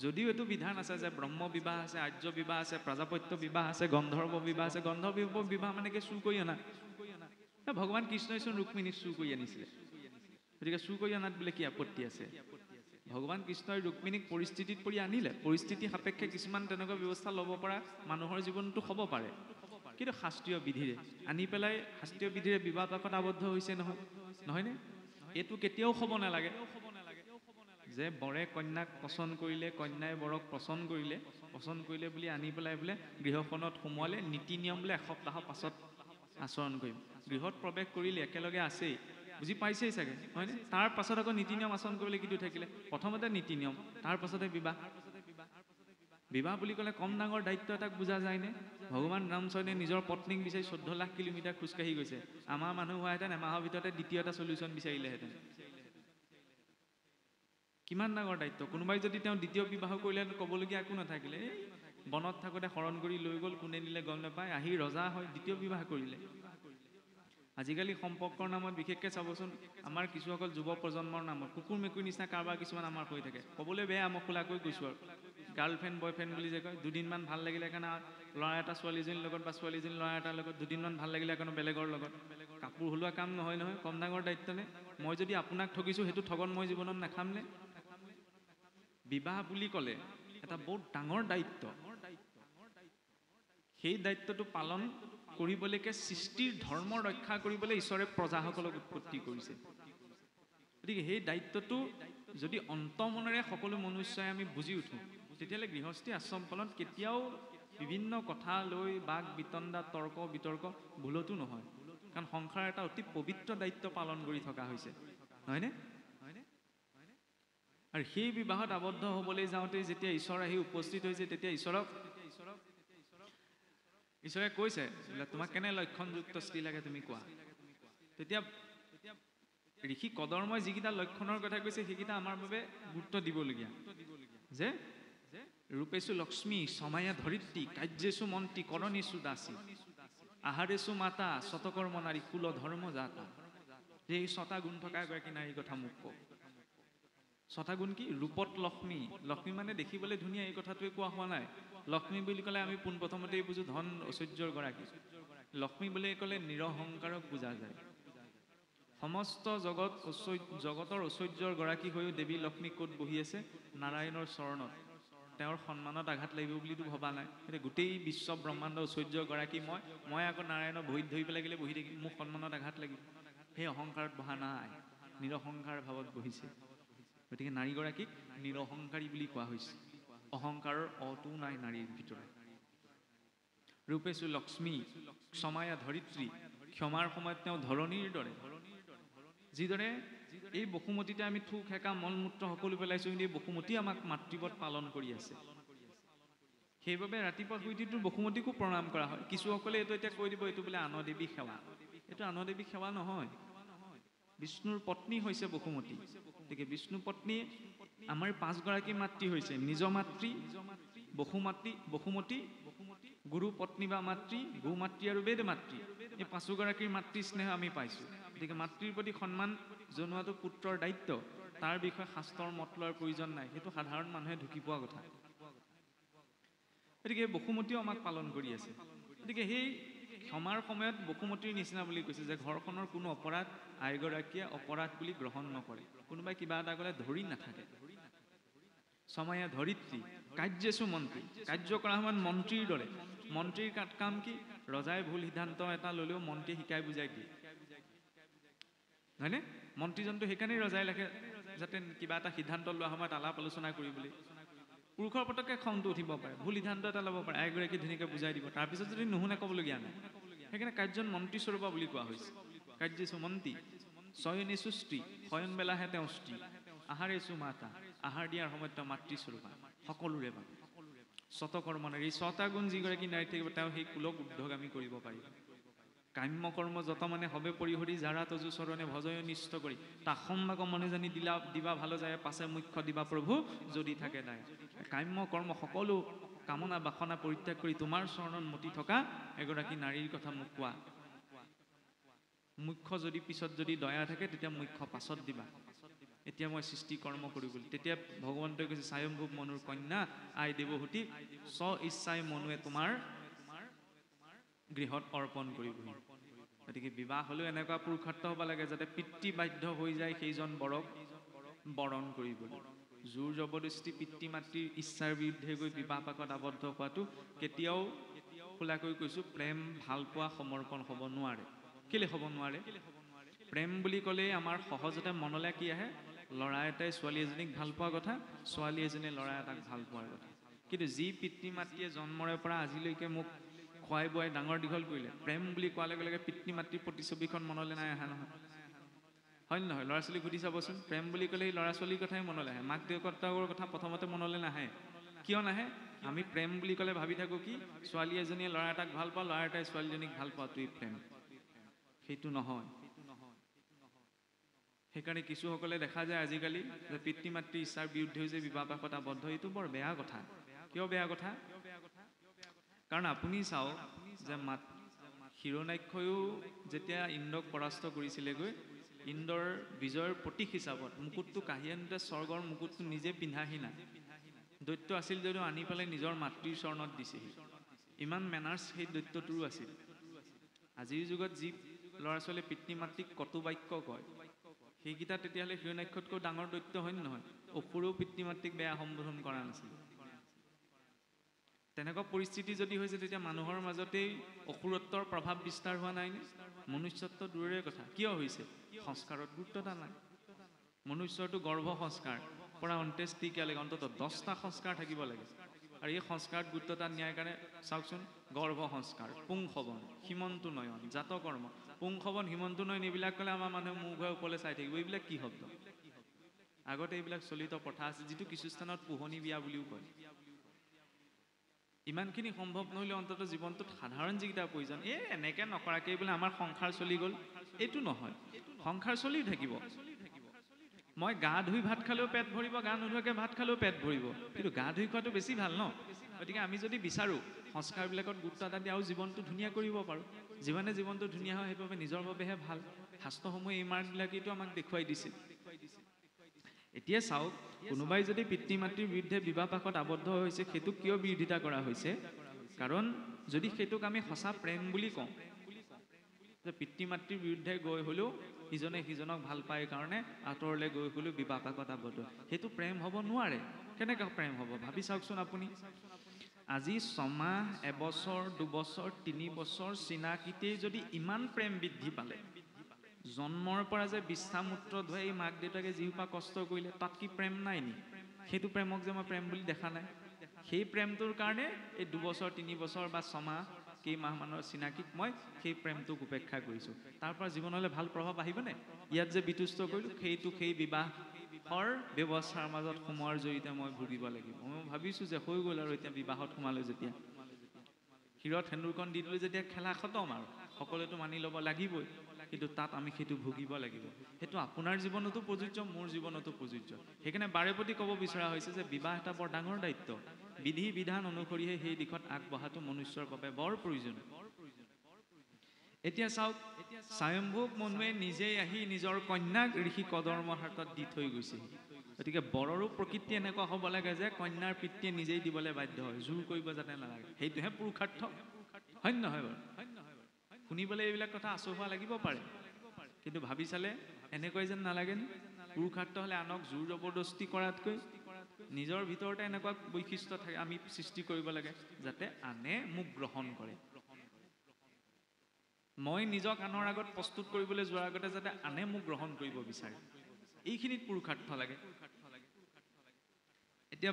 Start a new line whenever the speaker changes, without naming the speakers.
যদিও এইটো বিধান আছে যে ব্ৰহ্ম বিবাহ আছে, আৰ্য বিবাহ আছে, প্ৰজাপত্য বিবাহ আছে, গন্ধৰ্ব বিবাহ আছে। গন্ধৰ্ব বিবাহ মানে কি চুৰ কৰি অনা। ভগৱান কৃষ্ণই চোন ৰুক্মিণীক চুৰ কৰি আনিছিলে, গতিকে চুৰ কৰি অনাত বোলে কি আপত্তি আছে? ভগৱান কৃষ্ণই ৰুক্মিণীক পৰিস্থিতিত পৰি আনিলে, পৰিস্থিতি সাপেক্ষে কিছুমান তেনেকুৱা ব্যৱস্থা ল'ব পৰা মানুহৰ জীৱনটো হ'ব পাৰে, কিন্তু শাস্ত্ৰীয় বিধিৰে আনি পেলাই শাস্ত্ৰীয় বিধিৰে বিবাহ পাশত আবদ্ধ হৈছে নহয়, নহয়নে? এইটো কেতিয়াও হ'ব নালাগে যে বৰে কন্যাক পচন্দ কৰিলে, কন্যাই বৰক পচন্দ কৰিলে বুলি আনি পেলাই বোলে গৃহখনত সোমোৱালে, নীতি নিয়ম বোলে এসপ্তাহৰ পাছত আচৰণ কৰিম। গৃহত প্ৰৱেশ কৰিলে একেলগে আছেই, বুজি পাইছেই চাগে, হয়নে? তাৰ পাছত আকৌ নীতি নিয়ম আচৰণ কৰিবলৈ কিটো থাকিলে? প্ৰথমতে নীতি নিয়ম, তাৰ পাছতে বিবাহ। বিবাহ বুলি ক'লে কম ডাঙৰ দায়িত্ব এটাক বুজা যায়নে? ভগৱান ৰামচৰণে নিজৰ পত্নীক বিচাৰি 14 লাখ কিলোমিটাৰ খোজকাঢ়ি গৈছে। আমাৰ মানুহ হোৱাহেঁতেন এমাহৰ ভিতৰতে দ্বিতীয় এটা চলিউশ্যন বিচাৰিলেহেঁতেন। কিমান ডাঙৰ দায়িত্ব! কোনোবাই যদি তেওঁ দ্বিতীয় বিবাহ কৰিলে ক'বলগীয়া একো নাথাকিলে, এই বনত থাকোঁতে হৰণ কৰি লৈ গ'ল, কোনে নিলে গম নাপায়, আহি ৰজা হয় দ্বিতীয় বিবাহ কৰিলে। আজিকালি সম্পৰ্কৰ নামত বিশেষকৈ চাবচোন, আমাৰ কিছুসকল যুৱ প্ৰজন্মৰ নামত কুকুৰ মেকুৰী নিচিনা কাৰোবাৰ কিছুমান আমাৰ হৈ থাকে। ক'বলৈ বেয়া, মই খোলাকৈ কৈছোঁ আৰু গাৰ্লফ্ৰেণ্ড বয়ফ্ৰেণ্ড বুলি যে কয়, দুদিনমান ভাল লাগিলে কাৰণে ল'ৰা এটা ছোৱালীজনীৰ লগত বা ছোৱালীজনী ল'ৰা এটাৰ লগত দুদিনমান ভাল লাগিলে কাৰণে বেলেগৰ লগত। কাপোৰ সলোৱা কাম নহয় নহয়, কম ডাঙৰ দায়িত্বনে? মই যদি আপোনাক ঠগিছোঁ, সেইটো ঠগন মই জীৱনত নাখামনে? বিবাহ বুলি ক'লে এটা বহুত ডাঙৰ দায়িত্ব। সেই দায়িত্বটো পালন কৰিবলৈকে সৃষ্টিৰ ধৰ্ম ৰক্ষা কৰিবলৈ ঈশ্বৰে প্ৰজাসকলক উৎপত্তি কৰিছে। গতিকে সেই দায়িত্বটো যদি অন্তমনেৰে সকলো মনুষ্যই আমি বুজি উঠোঁ, তেতিয়াহ'লে গৃহস্থী আশ্ৰম পালন কেতিয়াও বিভিন্ন কথা লৈ বাক বিতণ্ডা, তৰ্ক বিতৰ্ক ভুলতো নহয়, কাৰণ সংসাৰ এটা অতি পবিত্ৰ দায়িত্ব পালন কৰি থকা হৈছে, নহয়নে? আৰু সেই বিবাহত আবদ্ধ হ'বলৈ যাওঁতে যেতিয়া ঈশ্বৰ আহি উপস্থিত হৈছে, তেতিয়া ঈশ্বৰে কৈছে বোলে তোমাক কেনে লক্ষণযুক্ত স্ত্ৰী লাগে তুমি কোৱা। তেতিয়া ঋষি কদৰ্মই যিকেইটা লক্ষণৰ কথা কৈছে সেইকেইটা আমাৰ বাবে গুৰুত্ব দিবলগীয়া, যে ৰূপেশু লক্ষ্মী, সমায়া ধৰিত্ৰী, কাৰ্যেষু মন্ত্ৰী, কৰণেষু দাসী, আহাৰেষু মাতা, শতকৰ্ম নাৰী, কুল ধৰ্ম জাতা। যে এই 6টা গুণ থকা এগৰাকী নাৰীৰ কথা মোক কওক। 6টা গুণ কি? ৰূপত লক্ষ্মী। লক্ষ্মী মানে দেখিবলৈ ধুনীয়া, এই কথাটোৱে কোৱা হোৱা নাই। লক্ষ্মী বুলি ক'লে আমি পোনপ্ৰথমতেই বুজো ধন ঐশ্বৰ্যৰ গৰাকী। লক্ষ্মী বুলি ক'লে নিৰহংকাৰক বুজা যায়। সমস্ত জগতৰ ঐশ্বৰ্যৰ গৰাকী হৈও দেৱী লক্ষ্মী ক'ত বহি আছে? নাৰায়ণৰ চৰণত। তেওঁৰ সন্মানত আঘাত লাগিব বুলিতো ভবা নাই। এতিয়া গোটেই বিশ্ব ব্ৰহ্মাণ্ড ঐশ্বৰ্যৰ গৰাকী মই আকৌ নাৰায়ণৰ ভৰিত ধৰি পেলাই গ'লে বহি থাকিম, মোক সন্মানত আঘাত লাগিব। সেই অহংকাৰত বহা নাই, নিৰহংকাৰ ভাৱত বহিছে। গতিকে নাৰীগৰাকীক নিৰহংকাৰী বুলি কোৱা হৈছে। অহংকাৰৰ অটো নাই নাৰীৰ ভিতৰত। ৰূপেশু লক্ষ্মী, ক্ষমায়া ধৰিত্ৰী, ক্ষমাৰ সময়ত তেওঁ ধৰণীৰ দৰে। যিদৰে এই বসুমতীতে আমি থু খেকা মল মূত্ৰ সকলো পেলাইছোঁ, কিন্তু এই বসুমতী আমাক মাতৃবত পালন কৰি আছে। সেইবাবে ৰাতিপুৱা শুই উঠি বসুমতীকো প্ৰণাম কৰা হয়। কিছুসকলে এইটো এতিয়া কৈ দিব এইটো বোলে আনদেৱী সেৱা। এইটো আনদেৱী সেৱা নহয়, বিষ্ণুৰ পত্নী হৈছে বসুমতী। গতিকে বিষ্ণু পত্নী আমাৰ 5গৰাকী মাতৃ হৈছে, নিজ মাতৃ, বসুমতী, গুৰু পত্নী বা মাতৃ, গো মাতৃ আৰু বেদ মাতৃ। এই 5গৰাকীৰ মাতৃ স্নেহ আমি পাইছোঁ। গতিকে মাতৃৰ প্ৰতি সন্মান জনোৱাটো পুত্ৰৰ দায়িত্ব। তাৰ বিষয়ে শাস্ত্ৰৰ মত লোৱাৰ প্ৰয়োজন নাই, সেইটো সাধাৰণ মানুহে ঢুকি পোৱা কথা। গতিকে বসুমতীও আমাক পালন কৰি আছে। গতিকে সেই ক্ষমাৰ সময়ত বসুমতীৰ নিচিনা বুলি কৈছে যে ঘৰখনৰ কোনো অপৰাধ আইগৰাকীয়ে অপৰাধ বুলি গ্ৰহণ নকৰে। কোনোবাই কিবা এটা ক'লে ধৰি নাথাকে। সমায়া ধৰিত্ৰী, কাৰ্যেষু মন্ত্ৰী, কাৰ্য কৰা সময়ত মন্ত্ৰীৰ দৰে। মন্ত্ৰীৰ কাম কি? ৰজাই ভুল সিদ্ধান্ত এটা ল'লেও মন্ত্ৰীয়ে শিকাই বুজাই দিয়ে, হয়নে? মন্ত্ৰীজনটো সেইকাৰণেই ৰজাই লাগে, যাতে কিবা এটা সিদ্ধান্ত লোৱা সময়ত আলাপ আলোচনা কৰিবলৈ। পুৰুষৰ পটককৈ খংটো উঠিব পাৰে, ভুল সিদ্ধান্ত এটা ল'ব পাৰে, আইগৰাকী ধুনীয়াকৈ বুজাই দিব, তাৰপিছত যদি নুশুনে ক'বলগীয়া নাই। সেইকাৰণে কাৰ্যন মন্ত্ৰী স্বৰূপা বুলি কোৱা হৈছে। কাৰ্যেষু মন্ত্ৰী, শয়নেষু স্ত্ৰী, শয়ন বেলাহে তেওঁ স্ত্ৰী, আহাৰেষু মাতা, আহাৰ দিয়াৰ সময়ত তেওঁ মাতৃস্বৰূপা সকলোৰে বাবে। শতকৰ্ম নাৰী, 6টা গুণ যিগৰাকী নাৰী থাকিব তেওঁ সেই কুলক ঊৰ্ধ্বগামী কৰিব পাৰিব। কাম্য কৰ্ম যত মানে হবে পৰিহৰি, যাৰা তজু চৰণে ভজয় নিষ্ঠ কৰি, তাসম্বাক মনে জানি দিবা ভালো যায়, পাছে মুখ্য দিবা প্ৰভু যদি থাকে দায়। কাম্য কৰ্ম সকলো কামনা বাসনা পৰিত্যাগ কৰি তোমাৰ চৰণত মতি থকা এগৰাকী নাৰীৰ কথা মোক কোৱা। মুখ্য যদি পিছত যদি দয়া থাকে তেতিয়া মুখ্য পাছত দিবা। এতিয়া মই সৃষ্টি কৰ্ম কৰি বুলি। তেতিয়া ভগৱন্তই কৈছে স্বয়ম্ভুৱ মনুৰ কন্যা আই দেৱহূতি স্ব ইচ্ছাই মনুৱে তোমাৰ গৃহত অৰ্পণ কৰিবহি। গতিকে বিবাহ হ'লেও এনেকুৱা পুৰুষাৰ্থ হ'ব লাগে যাতে পিতৃ বাধ্য হৈ যায় সেইজন বৰক বৰণ কৰিবলৈ। জোৰ জবৰদস্তি পিতৃ মাতৃৰ ইচ্ছাৰ বিৰুদ্ধে গৈ বিবাহ পাশত আবদ্ধ হোৱাটো কেতিয়াও খোলাকৈ কৈছোঁ প্ৰেম ভাল পোৱা সমৰ্পণ হ'ব নোৱাৰে। কেলে হ'ব নোৱাৰে? প্ৰেম বুলি ক'লেই আমাৰ সহজতে মনলৈ কি আহে? ল'ৰা এটাই ছোৱালী এজনীক ভাল পোৱা কথা, ছোৱালী এজনীয়ে ল'ৰা এটাক ভাল পোৱাৰ কথা। কিন্তু যি পিতৃ মাতৃয়ে জন্মৰে পৰা আজিলৈকে মোক খুৱাই বোৱাই ডাঙৰ দীঘল কৰিলে, প্ৰেম বুলি কোৱাৰ লগে লগে পিতৃ মাতৃৰ প্ৰতিছবিখন মনলৈ নাই অহা নহয়। হয় নে নহয়? ল'ৰা ছোৱালীক সুধি চাবচোন, প্ৰেম বুলি ক'লে ল'ৰা ছোৱালীৰ কথাই মনলৈ আহে, মাক দেউতাকৰ কথা প্ৰথমতে মনলৈ নাহে। কিয় নাহে? আমি প্ৰেম বুলি ক'লে ভাবি থাকোঁ কি ছোৱালী এজনীয়ে ল'ৰা এটাক ভাল পোৱা, ল'ৰা এটাই ছোৱালীজনীক ভাল পোৱাটোৱেই প্ৰেম। সেইটো নহয়। সেইকাৰণে কিছুসকলে দেখা যায় আজিকালি যে পিতৃ মাতৃৰ ইচ্ছাৰ বিৰুদ্ধে যে বিবাহ পাশত আবদ্ধ, এইটো বৰ বেয়া কথা। কিয় বেয়া কথা? কাৰণ আপুনি চাওক যে হিৰণ্যাক্ষয়ো যেতিয়া ইন্দ্ৰক পৰাস্ত কৰিছিলেগৈ, ইন্দ্ৰৰ বিজয়ৰ প্ৰতীক হিচাপত মুকুটটো কাঢ়ি আনোতে স্বৰ্গৰ মুকুটটো নিজে পিন্ধাহি নাই, দৈত্য আছিল যদিও আনি পেলাই নিজৰ মাতৃৰ চৰণত দিছেহি। ইমান মেনাৰ্ছ সেই দৈত্যটোৰো আছিল। আজিৰ যুগত যি ল'ৰা ছোৱালীয়ে পিতৃ মাতৃক কটু বাক্য কয়, সেইকেইটা তেতিয়াহ'লে হিৰণ্যাক্ষতকৈ ডাঙৰ দৈত্য হয় নহয়? অসুৰেও পিতৃ মাতৃক বেয়া সম্বোধন কৰা নাছিল। তেনেকুৱা পৰিস্থিতি যদি হৈছে, তেতিয়া মানুহৰ মাজতেই অসুৰত্বৰ প্ৰভাৱ বিস্তাৰ হোৱা নাই নে? মনুষ্যত্ব দূৰৰে কথা। কিয় হৈছে? সংস্কাৰত গুৰুত্বতা নাই। মনুষ্যৰটো গৰ্ভ সংস্কাৰ পৰা অন্ত্যেষ্টিক্ৰিয়ালৈকে অন্ততঃ 10টা সংস্কাৰ থাকিব লাগে। আৰু এই সংস্কাৰত গুৰুত্বতা ন্যায় কাৰণে চাওকচোন, গৰ্ভ সংস্কাৰ, পুংসৱন, হিমন্তু নয়ন, জাতকৰ্ম। পুংসৱন, হিমন্তু নয়ন এইবিলাক ক'লে আমাৰ মানুহে মুখ ঘূৰাই ওপৰলৈ চাই থাকিব। এইবিলাক কি শব্দ? আগতে এইবিলাক চলিত প্ৰথা আছে, যিটো কিছু স্থানত পোহনী বিয়া বুলিও কয়। ইমানখিনি সম্ভৱ নহ'লে অন্ততঃ জীৱনটোত সাধাৰণ যিকেইটা প্ৰয়োজন, এনেকে নকৰাকে বোলে আমাৰ সংসাৰ চলি গ'ল, এইটো নহয়। সংসাৰ চলি থাকিব। মই গা ধুই ভাত খালেও পেট ভৰিব, গা নোধোৱাকৈ ভাত খালেও পেট ভৰিব, কিন্তু গা ধুই খোৱাটো বেছি ভাল ন? গতিকে আমি যদি বিচাৰোঁ সংস্কাৰবিলাকত গুৰুত্ব এটা দি আৰু জীৱনটো ধুনীয়া কৰিব পাৰোঁ, যিমানে জীৱনটো ধুনীয়া হয় সেইবাবে নিজৰ বাবেহে ভাল। শাস্ত্ৰসমূহে এই মাৰ্গবিলাকেইটো আমাক দেখুৱাই দিছে। এতিয়া চাওক, কোনোবাই যদি পিতৃ মাতৃৰ বিৰুদ্ধে বিবাহ পাশত আবদ্ধ হৈছে, সেইটোক কিয় বিৰোধিতা কৰা হৈছে? কাৰণ যদি সেইটোক আমি সঁচা প্ৰেম বুলি কওঁ, যে পিতৃ মাতৃৰ বিৰুদ্ধে গৈ হ'লেও ইজনে সিজনক ভাল পায় কাৰণে আঁতৰলৈ গৈ হ'লেও বিবাহ পাশত আবদ্ধ, সেইটো প্ৰেম হ'ব নোৱাৰে। কেনেকৈ প্ৰেম হ'ব? ভাবি চাওকচোন আপুনি। আজি 6 মাহ, 1 বছৰ, 2 বছৰ, 3 বছৰ চিনাকিতেই যদি ইমান প্ৰেম বৃদ্ধি পালে, জন্মৰ পৰা যে বিশ্বামূত্ৰ ধুৱাই এই মাক দেউতাকে যিসোপা কষ্ট কৰিলে, তাত কি প্ৰেম নাই নি? সেইটো প্ৰেমক যে মই প্ৰেম বুলি দেখা নাই। সেই প্ৰেমটোৰ কাৰণে এই 2 বছৰ, 3 বছৰ বা 6 মাহ কেইমাহমানৰ চিনাকিত মই সেই প্ৰেমটোক উপেক্ষা কৰিছোঁ। তাৰ পৰা জীৱনলৈ ভাল প্ৰভাৱ আহিবনে? ইয়াত যে বিতুষ্ট কৰিলোঁ, সেই বিবাহৰ ব্যৱস্থাৰ মাজত সোমোৱাৰ জৰিয়তে মই ভুগিব লাগিব। মই ভাবিছোঁ যে হৈ গ'ল আৰু এতিয়া বিবাহত সোমালোঁ যেতিয়া, শিৰত সেন্দুৰকণ দি দিলোঁ যেতিয়া, খেলা খতম আৰু সকলোৱেতো মানি ল'ব লাগিবই। কিন্তু তাত আমি সেইটো ভুগিব লাগিব। সেইটো আপোনাৰ জীৱনতো প্ৰযোজ্য, মোৰ জীৱনতো প্ৰযোজ্য। সেইকাৰণে বাৰে প্ৰতি ক'ব বিচৰা হৈছে যে বিবাহ এটা বৰ ডাঙৰ দায়িত্ব। বিধি বিধান অনুসৰিহে সেই দিশত আগবঢ়াটো মনুষ্যৰ বাবে বৰ প্ৰয়োজন। এতিয়া চাওক, স্বয়ম্ভুৱ মনুৱে নিজেই আহি নিজৰ কন্যাক ঋষি কদৰ্মৰ হাতত দি থৈ গৈছে। গতিকে বৰৰো প্ৰকৃতি এনেকুৱা হ'ব লাগে যে কন্যাৰ পিতৃয়ে নিজেই দিবলৈ বাধ্য হয়, জোৰ কৰিব যাতে নালাগে। সেইটোহে পুৰুষাৰ্থ, হয় নহয় বাৰু? শুনিবলৈ এইবিলাক কথা আচহুৱা লাগিব পাৰে, কিন্তু ভাবি চালে এনেকৈ যেন নালাগে নে? পুৰুষাৰ্থ হ'লে আনক জোৰ জবৰদস্তি কৰাতকৈ নিজৰ ভিতৰতে এনেকুৱা বৈশিষ্ট্য থাকে আমি সৃষ্টি কৰিব লাগে যাতে আনে মোক গ্ৰহণ কৰে। মই নিজক আনৰ আগত প্ৰস্তুত কৰিবলৈ যোৱাৰ আগতে যাতে আনে মোক গ্ৰহণ কৰিব বিচাৰে, এইখিনিত পুৰুষাৰ্থ লাগে। এতিয়া